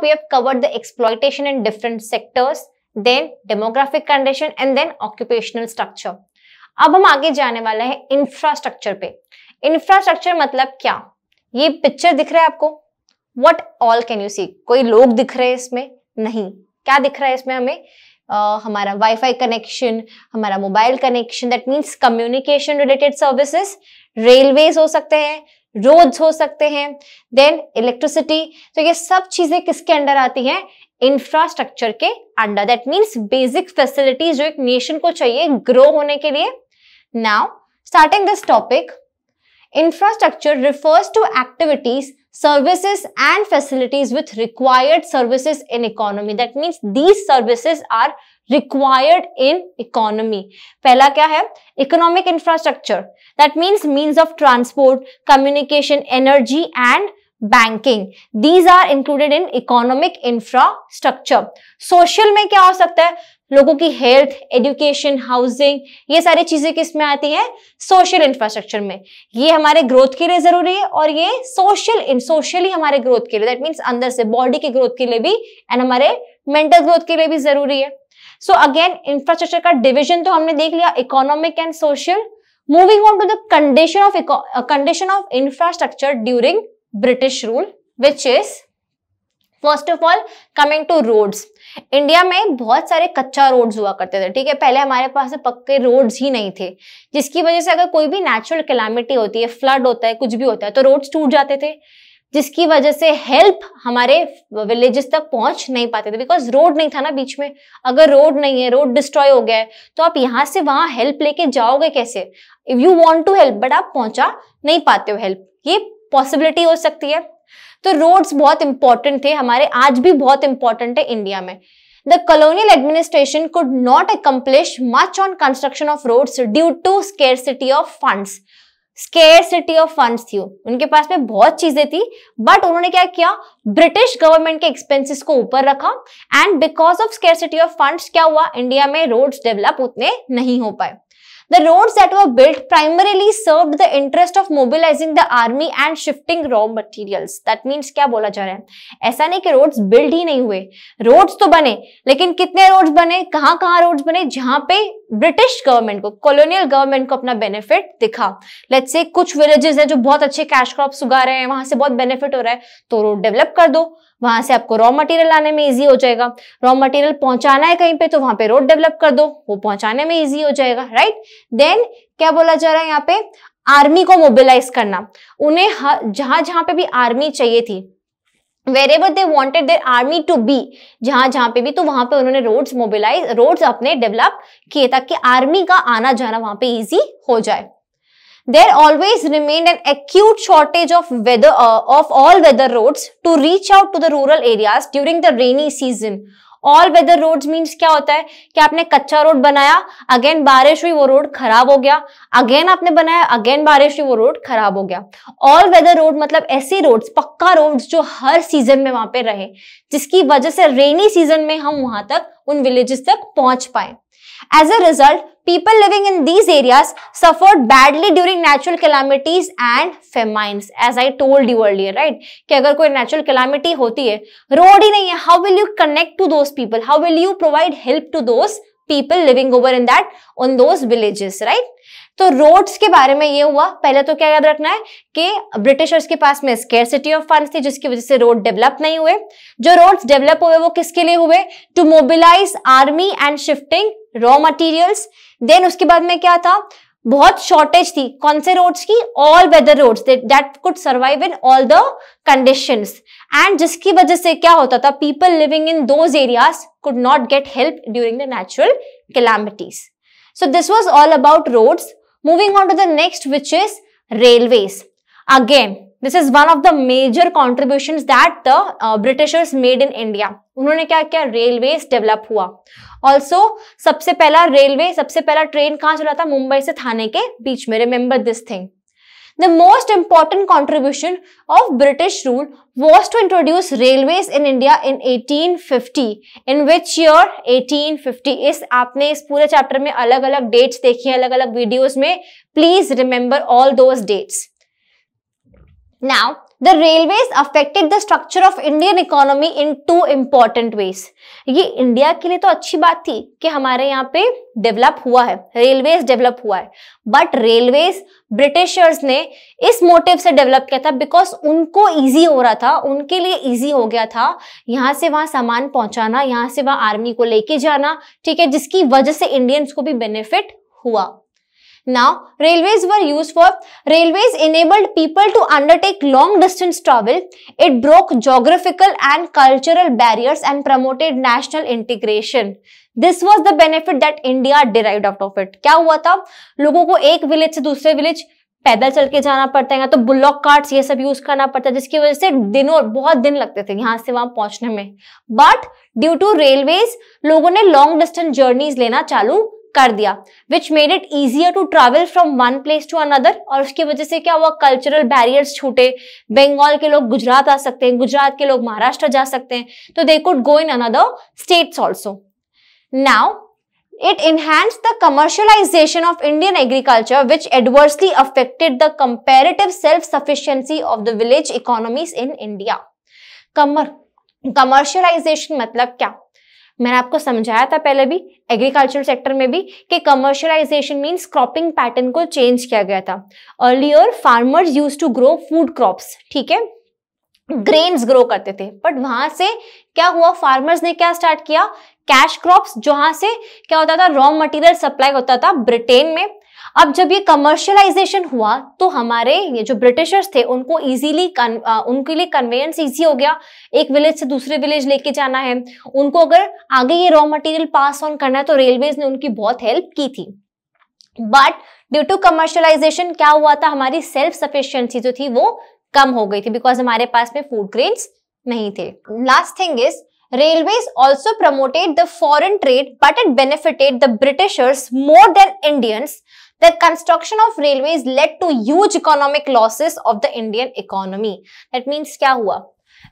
we have covered the exploitation in different sectors, then demographic condition and then occupational structure. अब हम आगे जाने वाला है इंफ्रास्ट्रक्चर पे। इंफ्रास्ट्रक्चर मतलब क्या? ये पिक्चर दिख रहा है आपको? What all can you see? कोई लोग दिख रहे हैं इसमें? नहीं। क्या दिख रहा है इसमें हमें? हमारा वाईफाई कनेक्शन, हमारा mobile connection, that means communication related services, railways हो सकते हैं, रोड्स हो सकते हैं, देन इलेक्ट्रिसिटी। तो ये सब चीजें किसके अंडर आती हैं? इंफ्रास्ट्रक्चर के under. That means basic facilities जो एक नेशन को चाहिए ग्रो होने के लिए। Now starting this topic, infrastructure refers to activities, services and facilities with required services in economy. That means these services are required in economy. पहला क्या है? Economic infrastructure. That means of transport, communication, energy and banking. These are included in economic infrastructure. Social में क्या हो सकता है? लोगों की हेल्थ, एजुकेशन, हाउसिंग, ये सारी चीजें किस में आती हैं? सोशल इंफ्रास्ट्रक्चर में। ये हमारे ग्रोथ के लिए जरूरी है और ये सोशली हमारे ग्रोथ के लिए, दैट मीन्स अंदर से बॉडी के ग्रोथ के लिए भी एंड हमारे मेंटल ग्रोथ के लिए भी जरूरी है। सो अगेन इंफ्रास्ट्रक्चर का डिविजन तो हमने देख लिया, economic and social. Moving on to the condition of infrastructure during British rule, which is first of all coming to roads. India में बहुत सारे कच्चा रोड्स हुआ करते थे, ठीक है। पहले हमारे पास पक्के रोड्स ही नहीं थे, जिसकी वजह से अगर कोई भी नेचुरल कैलामिटी होती है, फ्लड होता है, कुछ भी होता है, तो रोड्स टूट जाते थे, जिसकी वजह से हेल्प हमारे विलेजेस तक पहुंच नहीं पाते थे, बिकॉज रोड नहीं था ना बीच में। अगर रोड नहीं है, रोड डिस्ट्रॉय हो गया है, तो आप यहाँ से वहां हेल्प लेके जाओगे कैसे? If you want to help but आप पहुंचा नहीं पाते हो हेल्प, ये पॉसिबिलिटी हो सकती है। तो रोड्स बहुत इंपॉर्टेंट थे हमारे, आज भी बहुत इंपॉर्टेंट है इंडिया में। The colonial administration could not accomplish much on construction of roads due to scarcity of funds. Scarcity of funds थी, उनके पास में बहुत चीजें थी, बट उन्होंने क्या किया? ब्रिटिश गवर्नमेंट के एक्सपेंसेस को ऊपर रखा and because of scarcity of funds क्या हुआ? इंडिया में रोड्स डेवलप उतने नहीं हो पाए। The roads that were built primarily served the interest of mobilizing the army and shifting raw materials. That means क्या बोला जा रहा है? ऐसा नहीं कि रोड्स बिल्ड ही नहीं हुए, रोड्स तो बने, लेकिन कितने रोड्स बने, कहाँ रोड्स बने? जहां पे ब्रिटिश गवर्नमेंट को, कॉलोनियल गवर्नमेंट को अपना बेनिफिट दिखा। लेट्स से कुछ विलेजेस है जो बहुत अच्छे कैश क्रॉप्स उगा रहे हैं, वहां से बहुत बेनिफिट हो रहा है, तो रोड डेवलप कर दो, वहां से आपको रॉ मटेरियल लाने में इजी हो जाएगा। रॉ मटेरियल पहुंचाना है कहीं पे, तो वहां पे रोड डेवलप कर दो, वो पहुंचाने में इजी हो जाएगा, राइट। देन क्या बोला जा रहा है यहाँ पे? आर्मी को मोबिलाइज करना, उन्हें जहां पे भी आर्मी चाहिए थी, wherever they wanted their army to be, जहां पे भी, तो वहां पे उन्होंने रोड्स अपने डेवलप किए ताकि आर्मी का आना जाना वहां पे इजी हो जाए। There always remained an acute shortage of all weather roads to reach out to the rural areas during the rainy season. All weather roads means क्या होता है कि आपने कच्चा रोड बनाया, अगेन बारिश हुई, वो रोड खराब हो गया, अगेन आपने बनाया, अगेन बारिश हुई, वो रोड खराब हो गया। ऑल वेदर रोड मतलब ऐसी रोड्स, पक्का रोड्स जो हर सीजन में वहां पे रहे, जिसकी वजह से रेनी सीजन में हम वहां तक, उन विलेजेस तक पहुंच पाए। As a result, people living in these areas suffered badly during natural calamities and famines. As I told you earlier, right? कि अगर कोई natural calamity होती है, रोड ही नहीं है, how will you connect to those people? How will you provide help to those people living over in those villages, right? तो roads के बारे में ये हुआ। पहले तो क्या याद रखना है कि ब्रिटिशर्स के पास में स्केर्सिटी ऑफ फंड्स थी, जिसकी वजह से रोड डेवलप नहीं हुए। जो रोड्स डेवलप हुए वो किसके लिए हुए? To mobilise army and shifting raw materials. Then उसके बाद में क्या था? बहुत शॉर्टेज थी, कौन से रोड्स की? All weather roads that could survive in all the conditions, and जिसकी वजह से क्या होता था? People living in those areas could not get help during the natural calamities. So this was all about roads. Moving on to the next, which is railways. Again, this is one of the major contributions that the Britishers made in India. उन्होंने क्या किया? Railways develop हुआ। Also सबसे पहला train कहाँ चला था? मुंबई से थाने के बीच में। Remember this thing. The most important contribution of British rule was to introduce railways in India in 1850. In which year? 1850. आपने इस पूरे चैप्टर में अलग अलग डेट्स देखी हैं, अलग अलग वीडियोस में। Please remember all those dates. Now, the railways affected the structure of Indian economy in 2 important ways. ये इंडिया के लिए तो अच्छी बात थी कि हमारे यहाँ पे डेवलप हुआ है, रेलवेज डेवलप हुआ है, बट रेलवेज ब्रिटिशर्स ने इस मोटिव से डेवलप किया था बिकॉज उनको इजी हो रहा था, उनके लिए इजी हो गया था यहाँ से वहां सामान पहुंचाना, यहाँ से वहां आर्मी को लेके जाना, ठीक है, जिसकी वजह से इंडियंस को भी बेनिफिट हुआ। Now, railways were used for, railways enabled people to undertake long distance travel. It broke geographical and cultural barriers and promoted national integration. This was the benefit that India derived out of it. क्या हुआ था, लोगों को एक village से दूसरे village पैदल चल के जाना पड़ता है, तो बुलॉक कार्ट्स ये सब यूज करना पड़ता है, जिसकी वजह से बहुत दिन लगते थे यहाँ से वहां पहुंचने में। बट ड्यू टू रेलवेज लोगों ने लॉन्ग डिस्टेंस जर्नीज लेना चालू कर दिया, which made it easier to travel from one place to another. और उसकी वजह से क्या हुआ, कल्चरल बैरियर्स छूटे, बंगाल के लोग गुजरात आ सकते हैं, गुजरात के लोग महाराष्ट्र जा सकते हैं, तो they could go in another states also. Now it enhanced the commercialization of Indian agriculture, which adversely affected the comparative self-sufficiency of the village economies in India. Commercialization मतलब क्या, मैंने आपको समझाया था पहले भी एग्रीकल्चर सेक्टर में भी कि कमर्शियलाइजेशन मींस क्रॉपिंग पैटर्न को चेंज किया गया था। Earlier farmers used to grow food crops, ठीक है, ग्रेन्स ग्रो करते थे, बट वहां से क्या हुआ, फार्मर्स ने क्या स्टार्ट किया, कैश क्रॉप्स, जहां से क्या होता था, रॉ मटेरियल सप्लाई होता था ब्रिटेन में। अब जब ये कमर्शियलाइजेशन हुआ तो हमारे ये जो ब्रिटिशर्स थे उनको इजीली उनके लिए कन्वेयंस इजी हो गया, एक विलेज से दूसरे विलेज लेके जाना है उनको, अगर आगे ये रॉ मटेरियल पास ऑन करना है तो रेलवेज ने उनकी बहुत हेल्प की थी। बट ड्यू टू कमर्शियलाइजेशन क्या हुआ था, हमारी सेल्फ सफिशिएंसी जो थी वो कम हो गई थी बिकॉज हमारे पास में फूड ग्रेन्स नहीं थे। Last thing is railways also promoted the foreign trade, but it benefited the Britishers more than Indians. The construction of railways led to huge economic losses of the Indian economy. That means क्या हुआ,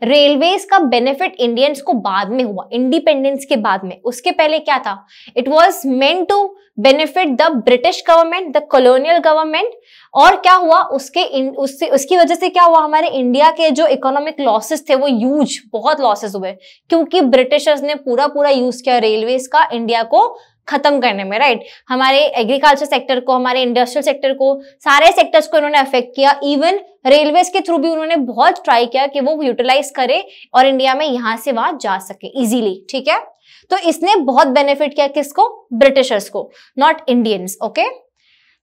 railways का benefit Indians को बाद में हुआ, independence के बाद में। उसके पहले क्या था, it was meant to benefit the British government, the colonial government. और क्या हुआ, उसकी वजह से क्या हुआ, हमारे इंडिया के जो इकोनॉमिक लॉसेस थे वो ह्यूज, बहुत लॉसेस हुए, क्योंकि ब्रिटिशर्स ने पूरा यूज किया रेलवेज का इंडिया को खत्म करने में, राइट। हमारे एग्रीकल्चर सेक्टर को, हमारे इंडस्ट्रियल सेक्टर को, सारे सेक्टर्स को इन्होंने अफेक्ट किया। इवन रेलवेज के थ्रू भी उन्होंने बहुत ट्राई किया कि वो यूटिलाइज करे और इंडिया में यहां से वहां जा सके इजीली, ठीक है। तो इसने बहुत बेनिफिट किया किसको, ब्रिटिशर्स को, not Indians, okay.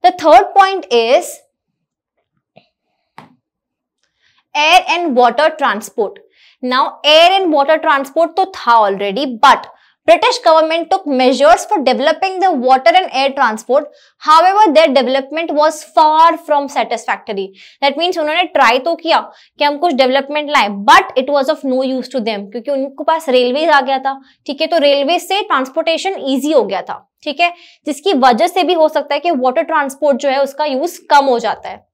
The third point is air and water transport. Now air and water transport तो था already, but British government took measures for developing the water and air transport. However, their development was far from satisfactory. That means उन्होंने try तो किया कि हम कुछ development लाए, but it was of no use to them, क्योंकि उनके पास railways आ गया था, ठीक है, तो रेलवेज से ट्रांसपोर्टेशन easy हो गया था, ठीक है, जिसकी वजह से भी हो सकता है कि वाटर ट्रांसपोर्ट जो है उसका यूज कम हो जाता है।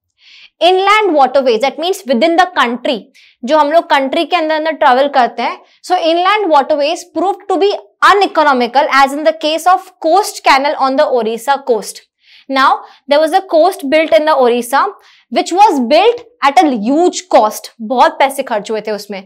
Inland waterways, that means within the country, जो हम लोग कंट्री के अंदर ट्रेवल करते हैं, so inland waterways proved to be uneconomical as in the case of coast canal on the Orissa coast. Now there was a coast built in the Orissa which was built at a huge cost, बहुत पैसे खर्च हुए थे उसमें,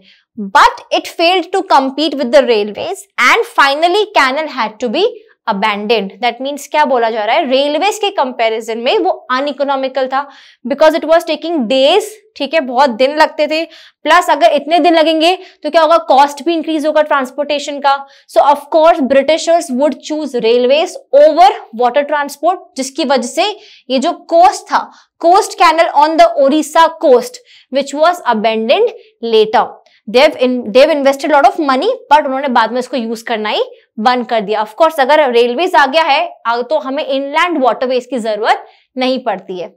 but it failed to compete with the railways and finally canal had to be abandoned. That means क्या बोला जा रहा है, रेलवेज के कंपैरिजन में वो अनइकोनॉमिकल था because it was taking days, ठीक है, बहुत दिन लगते थे, प्लस अगर इतने दिन लगेंगे तो क्या होगा, कॉस्ट भी इंक्रीज होगा ट्रांसपोर्टेशन का। So of course Britishers would choose railways over water transport, जिसकी वजह से ये जो कोस्ट था, coast canal on the Odisha coast which was abandoned later, they've invested lot of money, but उन्होंने बाद में इसको यूज करना ही बंद कर दिया। ऑफ कोर्स अगर रेलवेज आ गया है तो हमें इनलैंड वाटरवेज की जरूरत नहीं पड़ती है।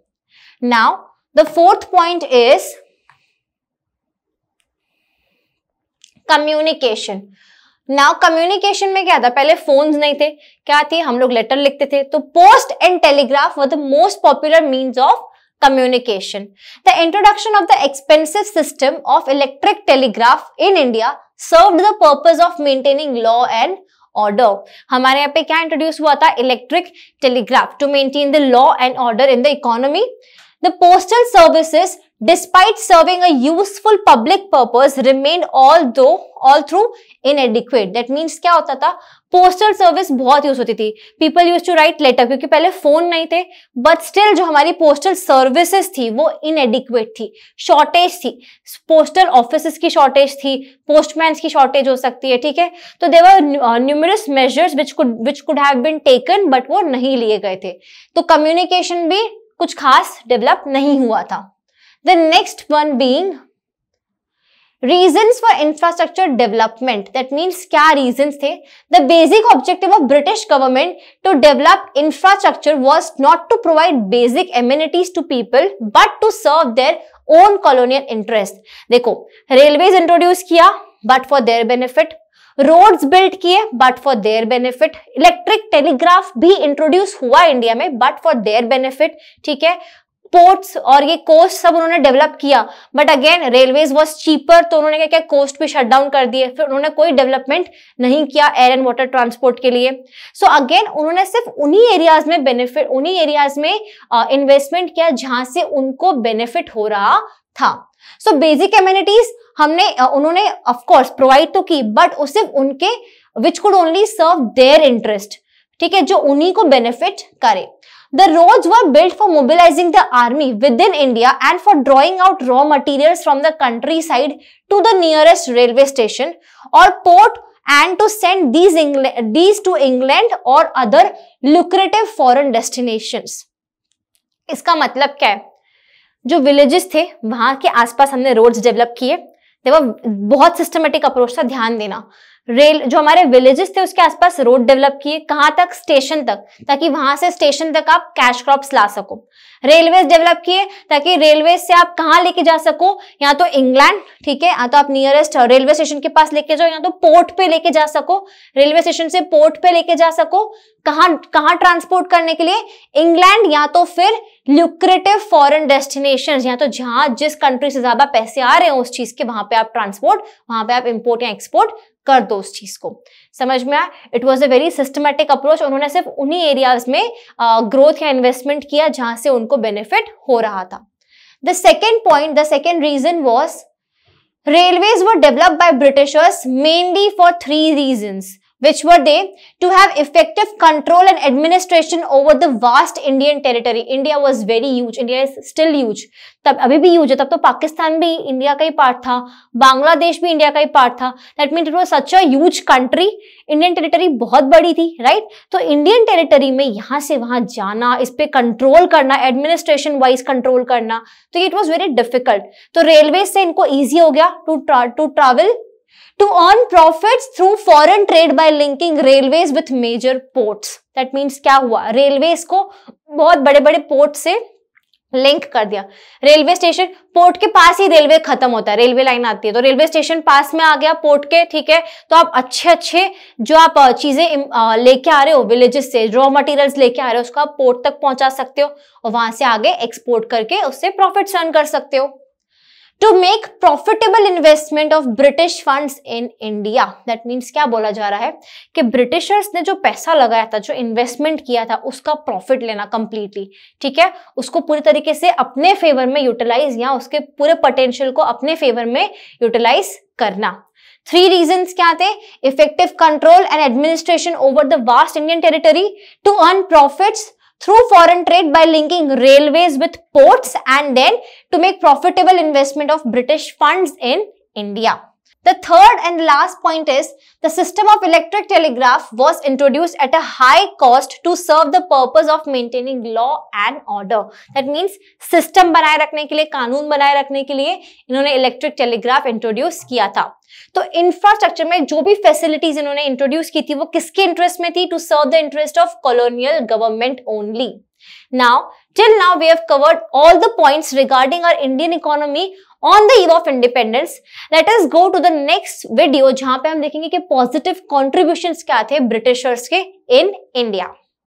Now the fourth point is communication. Now communication में क्या था, पहले फोन्स नहीं थे, क्या थी, हम लोग लेटर लिखते थे, तो post and telegraph were the most popular means of communication. The introduction of the expensive system of electric telegraph in India served the purpose of maintaining law and order. हमारे यहाँ पे क्या इंट्रोड्यूस हुआ था, electric telegraph, to maintain the law and order in the economy. The postal services despite serving a useful public purpose remained all through inadequate. That means क्या होता था, postal service बहुत यूज होती थी, people used to write letter, क्योंकि पहले phone नहीं थे, बट स्टिल जो हमारी पोस्टल सर्विसेज थी वो इनएडिक्वेट थी, शॉर्टेज थी, पोस्टल ऑफिसेस की शॉर्टेज थी, पोस्टमैन्स की शॉर्टेज हो सकती है, ठीक है। तो there were numerous measures which could have been taken, but वो नहीं लिए गए थे, तो कम्युनिकेशन भी कुछ खास डेवलप नहीं हुआ था। The next one being reasons for infrastructure development. That means क्या reasons थे? The basic objective of British government to develop infrastructure was not to provide basic amenities to people, but to serve their own colonial interest. देखो, railways introduce किया, but for their benefit. Roads build किए but for their benefit, electric telegraph भी introduce हुआ India में but for their benefit, ठीक है। Ports और ये कोस्ट सब उन्होंने डेवलप किया, but again railways was cheaper, तो उन्होंने क्या किया, कोस्ट भी शट डाउन कर दिए, फिर उन्होंने कोई डेवलपमेंट नहीं किया एयर एंड वाटर ट्रांसपोर्ट के लिए। सो अगेन उन्होंने सिर्फ उन्हीं एरियाज में बेनिफिट, उन्हीं एरियाज में इन्वेस्टमेंट किया जहां से उनको बेनिफिट हो रहा था। सो बेसिक एमिनिटीज उन्होंने ऑफ कोर्स प्रोवाइड तो की, बट उसे उनके which could only serve their interest, ठीक है, जो उन्हीं को बेनिफिट करे। The roads were built for mobilizing the army within India and for drawing out raw materials from the countryside to the nearest railway station or port, and to send these to England or other lucrative foreign destinations. इसका मतलब क्या है, जो villages थे वहां के आसपास हमने रोड्स डेवलप किए, देखो बहुत सिस्टमेटिक अप्रोच था, ध्यान देना। रेल जो हमारे विलेजेस थे उसके आसपास रोड डेवलप किए, कहां तक, स्टेशन तक, ताकि वहां से स्टेशन तक आप कैश क्रॉप्स ला सको। रेलवेज डेवलप किए ताकि रेलवे से आप कहां लेके जा सको, या तो इंग्लैंड, ठीक है, या तो आप नियरेस्ट रेलवे स्टेशन के पास लेके जाओ, या तो पोर्ट पे लेके जा सको, रेलवे स्टेशन से पोर्ट पे लेके जा सको। कहां ट्रांसपोर्ट करने के लिए, इंग्लैंड, या तो फिर ल्यूक्रेटिव फॉरेन डेस्टिनेशंस, या तो जहां जिस कंट्री से ज्यादा पैसे आ रहे हैं उस चीज के, वहां पे आप ट्रांसपोर्ट, वहां पे आप इंपोर्ट या एक्सपोर्ट कर दो उस चीज को। समझ में आया? It was a very systematic approach. उन्होंने सिर्फ उन्हीं एरियाज में ग्रोथ या इन्वेस्टमेंट किया जहां से उनको बेनिफिट हो रहा था। The second reason was railways were developed by Britishers mainly for 3 reasons. Which were they? To have effective control and administration over the vast Indian territory. India was very huge. India is still huge. तब अभी भी huge है, तब तो पाकिस्तान भी India का ही part था, बांग्लादेश भी इंडिया का ही पार्ट था। That means it was such a huge country. Indian territory बहुत बड़ी थी, राइट? तो इंडियन टेरिटरी में यहां से वहां जाना, इस पे कंट्रोल करना, एडमिनिस्ट्रेशन वाइज कंट्रोल करना, तो इट वॉज वेरी डिफिकल्ट। तो रेलवे से इनको ईजी हो गया to travel, to earn profits through foreign trade by linking railways with major ports. That means क्या हुआ, रेलवेज को बहुत बड़े बड़े पोर्ट से लिंक कर दिया। रेलवे स्टेशन, पोर्ट के पास ही रेलवे खत्म होता है, रेलवे लाइन आती है, तो रेलवे स्टेशन पास में आ गया पोर्ट के, ठीक है। तो आप अच्छे जो आप चीजें लेके आ रहे हो विलेजेस से, रॉ मटेरियल्स लेके आ रहे हो, उसको आप पोर्ट तक पहुंचा सकते हो और वहां से आगे एक्सपोर्ट करके उससे प्रॉफिट अर्न कर सकते हो। To make profitable investment of British funds in India. That means क्या बोला जा रहा है कि ब्रिटिशर्स ने जो पैसा लगाया था, जो इन्वेस्टमेंट किया था, उसका प्रॉफिट लेना कंप्लीटली, ठीक है, उसको पूरी तरीके से अपने फेवर में यूटिलाइज, या उसके पूरे पोटेंशियल को अपने फेवर में यूटिलाइज करना। 3 रीजंस क्या थे? Effective control and administration over the vast Indian territory, to earn profits through foreign trade by linking railways with ports, and then to make profitable investment of British funds in India. The third and last point is the system of electric telegraph was introduced at a high cost to serve the purpose of maintaining law and order. That means system बनाए रखने के लिए, कानून बनाए रखने के लिए इन्होंने इलेक्ट्रिक टेलीग्राफ इंट्रोड्यूस किया था। तो इंफ्रास्ट्रक्चर में जो भी फैसिलिटीज इन्होंने इंट्रोड्यूस की थी वो किसके इंटरेस्ट में थी? To serve the interest of colonial government only. Now, till now we have covered all the points regarding our Indian economy on the eve of independence. Let us go to the next video जहां पे हम देखेंगे कि positive contributions क्या थे Britishers के in India.